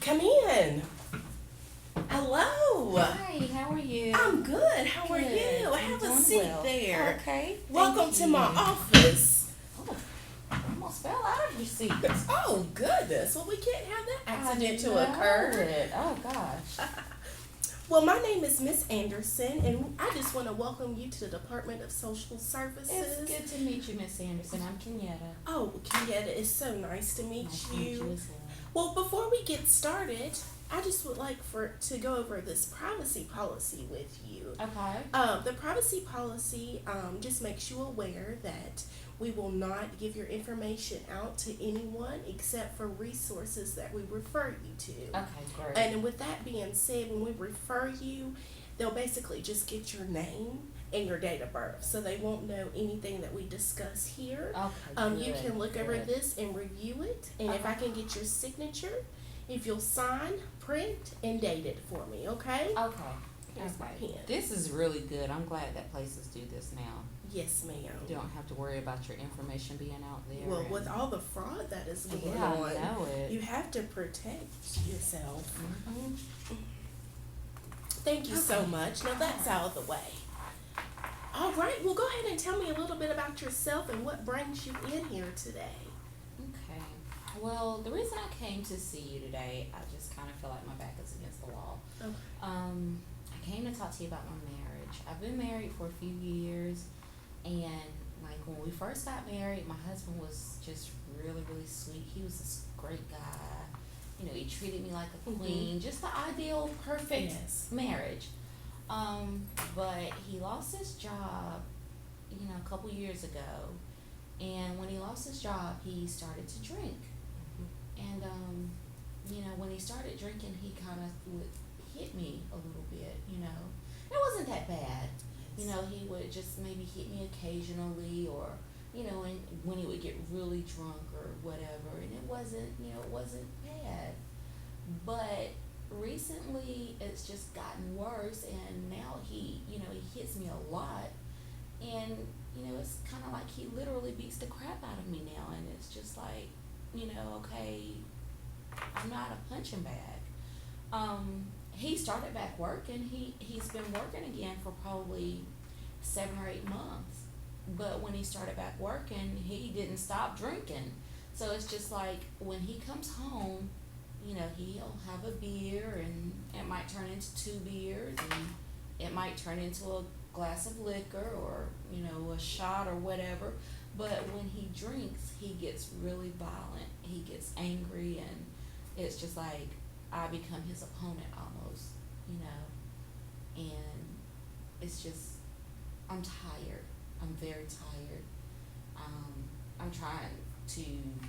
Come in. Hello. Hi, how are you? I'm good. How are Good. you? I'm Have a doing seat well. there. Okay. Welcome Thank to my you. office. Oh, I almost fell out of your seat. Oh, goodness. Well, we can't have that accident to I know occur. it. Oh gosh. Well, my name is Miss Anderson, and I just want to welcome you to the Department of Social Services. It's good to meet you, Miss Anderson. I'm Kenyatta. Oh, Kenyatta, it's so nice to meet Nice to meet you you. as well. Well, before we get started, I just would like to go over this privacy policy with you. Okay. The privacy policy just makes you aware that we will not give your information out to anyone except for resources that we refer you to. Okay, great. And with that being said, when we refer you, they'll basically just get your name and your date of birth, so they won't know anything that we discuss here. Okay, You good, can look over good. this and review it, and if I can get your signature, if you'll sign, print, and date it for me, okay? Okay. Here's my Okay. pen. This is really good. I'm glad that places do this now. Yes, ma'am. You don't have to worry about your information being out there. Well, and- with all the fraud that is going yeah, on, I know it. you have to protect yourself. Mhm. Thank you so Okay. much. Now that's out of the way. All right, well, go ahead and tell me a little bit about yourself and what brings you in here today. Okay. Well, the reason I came to see you today, I just kind of feel like my back is against the wall. Okay. I came to talk to you about my marriage. I've been married for a few years, and like when we first got married, my husband was just really, really sweet. He was this great guy. You know, he treated me like a queen, just the ideal, perfect Yes. marriage. But he lost his job, a couple years ago, and when he lost his job, he started to drink. And when he started drinking, he kind of would hit me a little bit. It wasn't that bad. He would just maybe hit me occasionally, or and when he would get really drunk or whatever, and it wasn't bad. But recently, it's just gotten worse, and now he hits me a lot, and it's kind of like he literally beats the crap out of me now, and it's just like, okay, I'm not a punching bag. He started back working. He's been working again for probably 7 or 8 months. But when he started back working, he didn't stop drinking. So it's just like when he comes home, he'll have a beer, and it might turn into 2 beers, and it might turn into a glass of liquor, or a shot or whatever. But when he drinks, he gets really violent. He gets angry, and it's just like I become his opponent almost. And it's just, I'm tired. I'm very tired. I'm trying to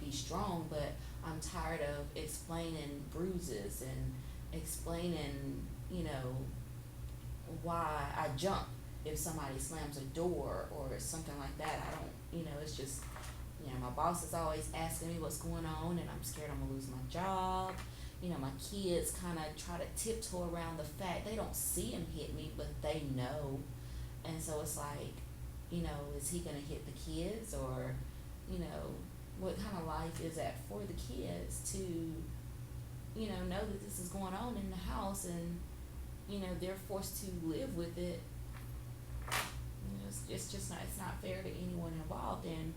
be strong, but I'm tired of explaining bruises and explaining, why I jump if somebody slams a door or something like that. I don't, it's just, my boss is always asking me what's going on, and I'm scared I'm gonna lose my job. My kids kind of try to tiptoe around the fact they don't see him hit me, but they know. And so it's like, is he gonna hit the kids, or, what kind of life is that for the kids to, know that this is going on in the house, and, they're forced to live with it. It's just not, it's not fair to anyone involved. And,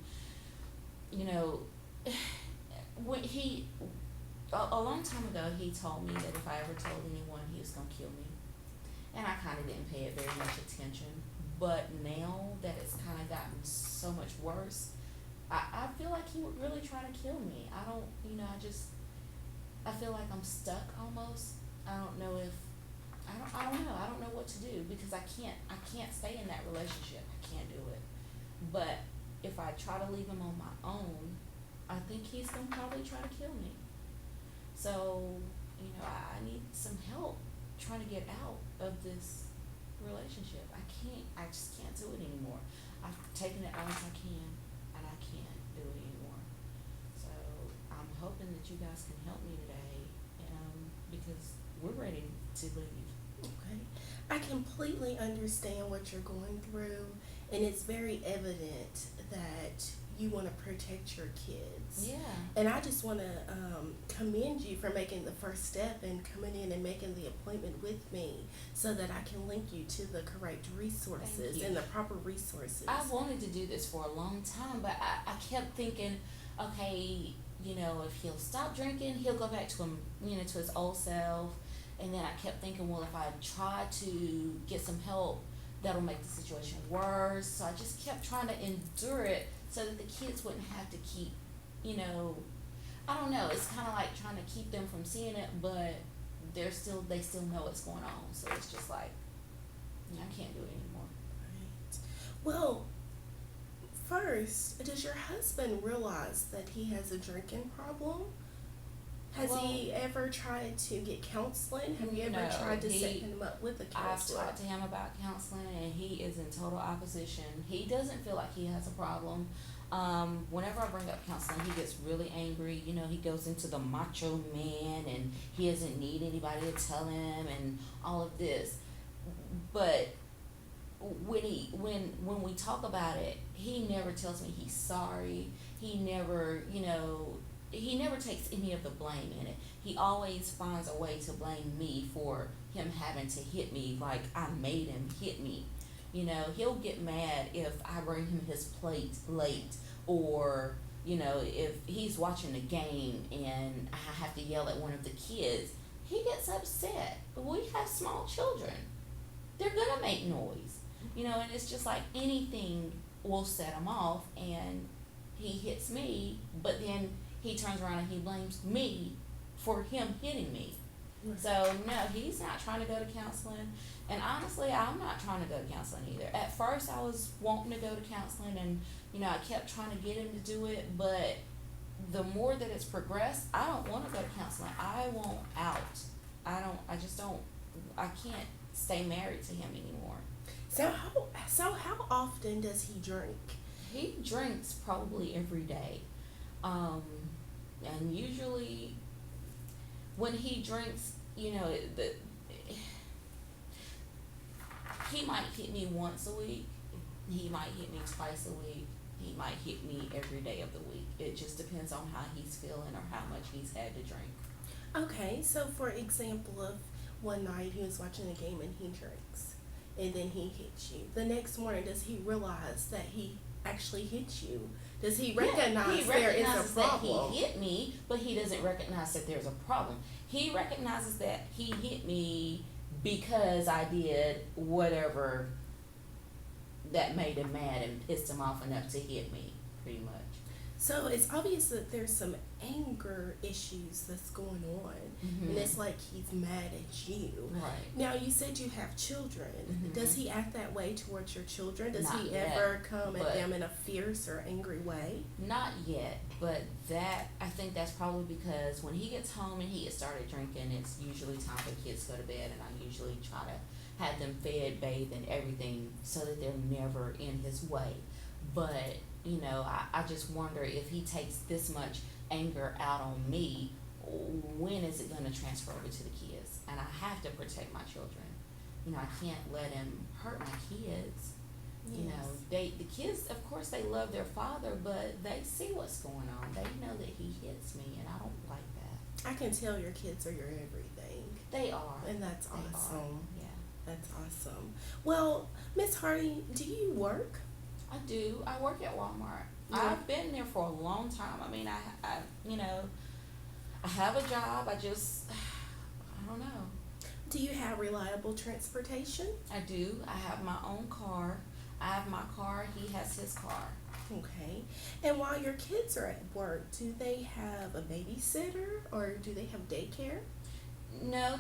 when a long time ago, he told me that if I ever told anyone, he was gonna kill me. And I kind of didn't pay it very much attention. But now that it's kind of gotten so much worse, I feel like he would really try to kill me. I don't, I feel like I'm stuck almost. I don't know if, I don't know. I don't know what to do, because I can't stay in that relationship. I can't do it. But if I try to leave him on my own, I think he's going to probably try to kill me. So, I need some help trying to get out of this relationship. I just can't do it anymore. I've taken it all as I can, and I can't do it anymore. So I'm hoping that you guys can help me today, because we're ready to leave. Okay. I completely understand what you're going through, and it's very evident that you want to protect your kids. Yeah. And I just want to commend you for making the first step and coming in and making the appointment with me so that I can link you to the correct Thank resources you. and the proper resources. I wanted to do this for a long time, but I kept thinking, okay, if he'll stop drinking, he'll go back to to his old self. And then I kept thinking, well, if I try to get some help, that'll make the situation worse. So I just kept trying to endure it so that the kids wouldn't have to keep, I don't know. It's kind of like trying to keep them from seeing it, but they still know what's going on. So it's just like, I can't do it anymore. Right. Well, first, does your husband realize that he has a drinking problem? Has Well, he ever tried to get counseling? Have you ever no, tried to set he. him up with a I've counselor? talked to him about counseling, and he is in total opposition. He doesn't feel like he has a problem. Whenever I bring up counseling, he gets really angry. He goes into the macho man, and he doesn't need anybody to tell him, and all of this. But when we talk about it, he never tells me he's sorry. He never takes any of the blame in it. He always finds a way to blame me for him having to hit me, like I made him hit me. He'll get mad if I bring him his plate late, or if he's watching a game and I have to yell at one of the kids. He gets upset. We have small children. They're gonna make noise. And it's just like anything will set him off, and he hits me, but then he turns around and he blames me for him hitting me. Right. So no, he's not trying to go to counseling, and honestly, I'm not trying to go to counseling either. At first, I was wanting to go to counseling, and I kept trying to get him to do it, but the more that it's progressed, I don't want to go to counseling. I want out. I just don't. I can't stay married to him anymore. So how often does he drink? He drinks probably every day. And usually when he drinks, he might hit me once a week. He might hit me twice a week. He might hit me every day of the week. It just depends on how he's feeling or how much he's had to drink. Okay, so for example, of one night he was watching a game and he drinks, and then he hits you. The next morning, does he realize that he actually hit you? Does he recognize He there is a recognizes problem? that he hit me, but he doesn't recognize that there's a problem. He recognizes that he hit me because I did whatever that made him mad and pissed him off enough to hit me, pretty much. So it's obvious that there's some anger issues that's going on, and it's like he's mad at you. Right. Now, you said you have children. Mhm. Does he act that way towards your children? Does Not he yet, ever come at but- them in a fierce or angry way? Not yet, but I think that's probably because when he gets home and he has started drinking, it's usually time for kids to go to bed, and I usually try to have them fed, bathed, and everything so that they're never in his way. But, I just wonder if he takes this much anger out on me, when is it going to transfer over to the kids? And I have to protect my children. I can't let him hurt my kids. The kids, of course, they love their father, but they see what's going on. They know that he hits me, and I don't like that. I can tell your kids are your everything, They are. and that's They are. awesome. Yeah, That's awesome. Well, Miss Hardy, do you work? I do. I work at Walmart. Yeah. I've been there for a long time. I mean, I have a job. I don't know. Do you have reliable transportation? I do. I have my own car. I have my car. He has his car. Okay. And while your kids are at work, do they have a babysitter or do they have daycare? No,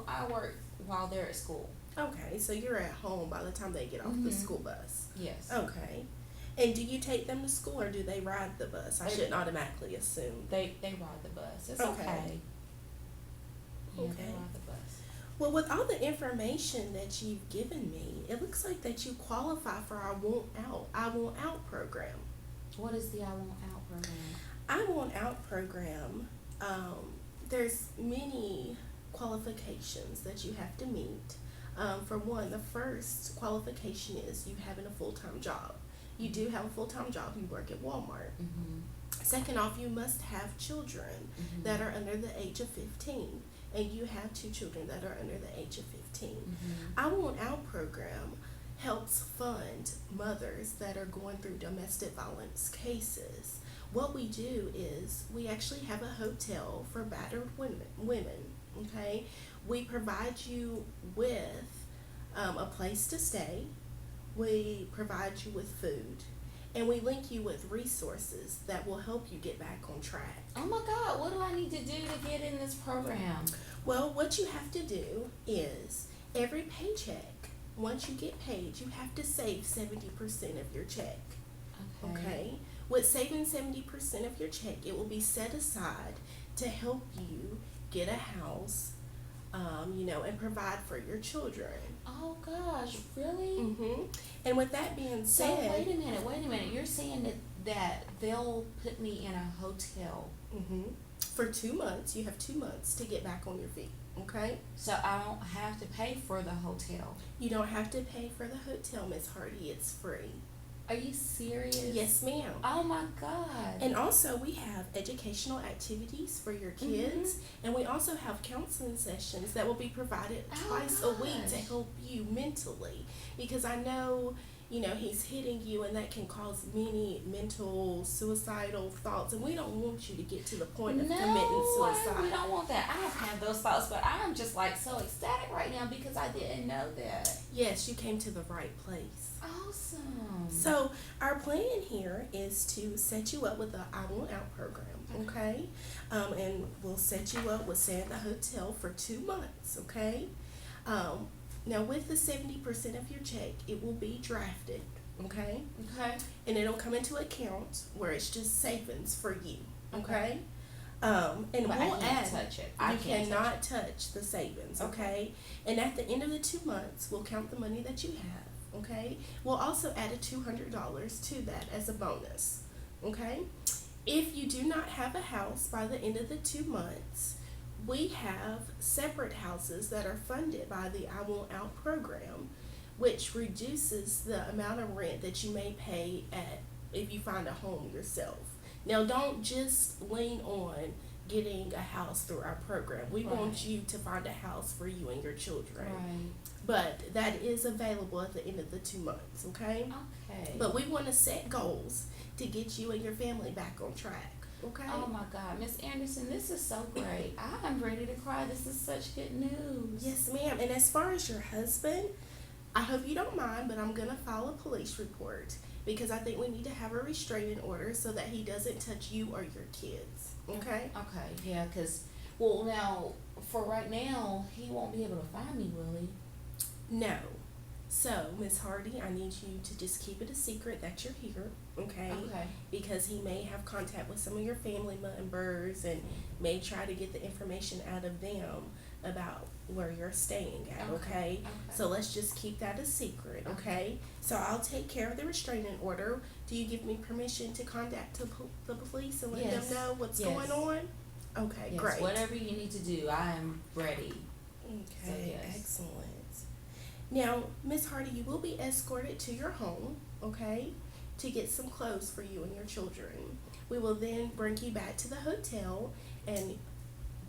I work while they're at school. Okay, so you're at home by the time they get off the Mhm. school bus. Yes. Okay. And do you take them to school or do they ride the bus? I shouldn't automatically assume. They ride the bus. It's Okay. okay. Yeah, Okay. they ride the bus. Well, with all the information that you've given me, it looks like that you qualify for our I Want Out program. What is the I Want Out program? I Want Out program, there's many qualifications that you have to meet. For one, the first qualification is you having a full-time job. You do have a full-time job. You work at Walmart. Mhm. Second off, you must have children Mhm. that are under the age of 15, and you have two children that are under the age of 15. Mhm. I Want Out program helps fund mothers that are going through domestic violence cases. What we do is we actually have a hotel for battered women, okay? We provide you with a place to stay, we provide you with food, and we link you with resources that will help you get back on track. Oh my God, what do I need to do to get in this program? Well, what you have to do is every paycheck, once you get paid, you have to save 70% of your check. Okay? With saving 70% of your check, it will be set aside to help you get a house, and provide for your children. Oh gosh, really? And with that being So said, wait a minute. You're saying that they'll put me in a hotel, for 2 months, you have 2 months to get back on your feet. Okay? so I don't have to pay for the hotel. You don't have to pay for the hotel, Miss Hardy. It's free. Are you serious? Yes, ma'am. Oh my God. And also, we have educational activities for your kids, and we also have counseling sessions that will be provided Oh, twice a week to gosh. help you mentally. Because I know, he's hitting you, and that can cause many mental suicidal thoughts, and we don't want you to get to the point of committing we suicide. don't want that. I have had those thoughts, but I'm just like so ecstatic right now because I didn't know that. Yes, you came to the right place. Awesome. So our plan here is to set you up with the I Want Out program, okay? And we'll set you up with staying at the hotel for 2 months, okay? Now with the 70% of your check, it will be drafted, okay? Okay. And it'll come into account where it's just savings for you, okay? Okay. And But I we'll can't add. touch it. I You can't cannot touch the savings, okay? And at the end of the 2 months, we'll count the money that you have, okay? We'll also add a $200 to that as a bonus, okay? If you do not have a house by the end of the 2 months, we have separate houses that are funded by the I Want Out program, which reduces the amount of rent that you may pay if you find a home yourself. Now, don't just lean on getting a house through our program. We want you to find a house for you and your children. Right. But that is available at the end of the 2 months, okay? Okay. But we want to set goals to get you and your family back on track, okay? Oh my God, Miss Anderson, this is so great. I'm ready to cry. This is such good news. Yes, ma'am. And as far as your husband, I hope you don't mind, but I'm going to file a police report because I think we need to have a restraining order so that he doesn't touch you or your kids, okay? Okay, yeah, because, well, now, for right now, he won't be able to find me, will he? No. So, Miss Hardy, I need you to just keep it a secret that you're here, okay? Okay. Because he may have contact with some of your family members and may try to get the information out of them about where you're staying at, okay? So let's just keep that a secret, okay? So I'll take care of the restraining order. Do you give me permission to contact the police and let Yes. them know what's Yes. going on? Okay, Yes, great. whatever you need to do, I am ready. Okay, yes. excellent. Now, Miss Hardy, you will be escorted to your home, okay, to get some clothes for you and your children. We will then bring you back to the hotel, and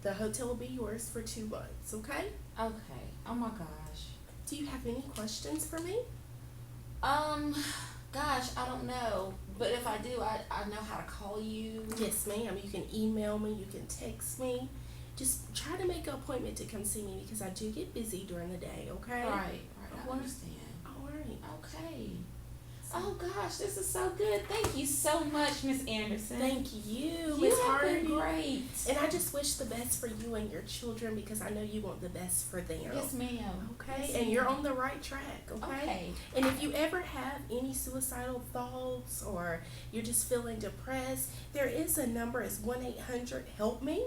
the hotel will be yours for 2 months, okay? Okay. Oh my gosh. Do you have any questions for me? Gosh, I don't know. But if I do, I know how to call you. Yes, ma'am. You can email me, you can text me. Just try to make an appointment to come see me because I do get busy during the day, okay? Right, I Alright. understand. All right. Okay. Oh gosh, this is so good. Thank you so much, Miss Anderson. Thank you, You Miss have Hardy. been great. And I just wish the best for you and your children because I know you want the best for them. Yes, ma'am. Okay, Yes, and you're ma'am. on the right track, okay? Okay. And if you ever have any suicidal thoughts or you're just feeling depressed, there is a number, it's 1-800-HELP-ME,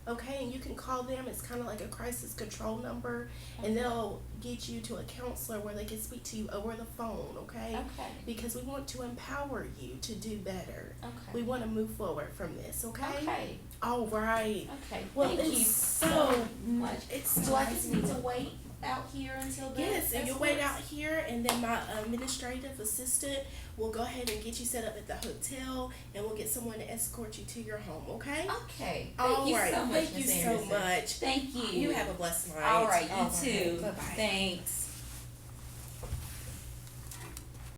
okay? And you can call them, it's kind of like a crisis control number, and they'll get you to a counselor where they can speak to you over the phone, okay? Okay. Because we want to empower you to do better. Okay. We want to move forward from this, okay? Okay. All right. Okay. Well, Thank it's you so much. It's Do I just need to wait? out here until the Yes, and you'll wait escorts? out here, and then my administrative assistant will go ahead and get you set up at the hotel, and we'll get someone to escort you to your home. Okay? Okay. Thank All you right. so much, Thank you Miss so Anderson. much. Thank you. You have a blessed night. All right, you too. Bye bye. Thanks.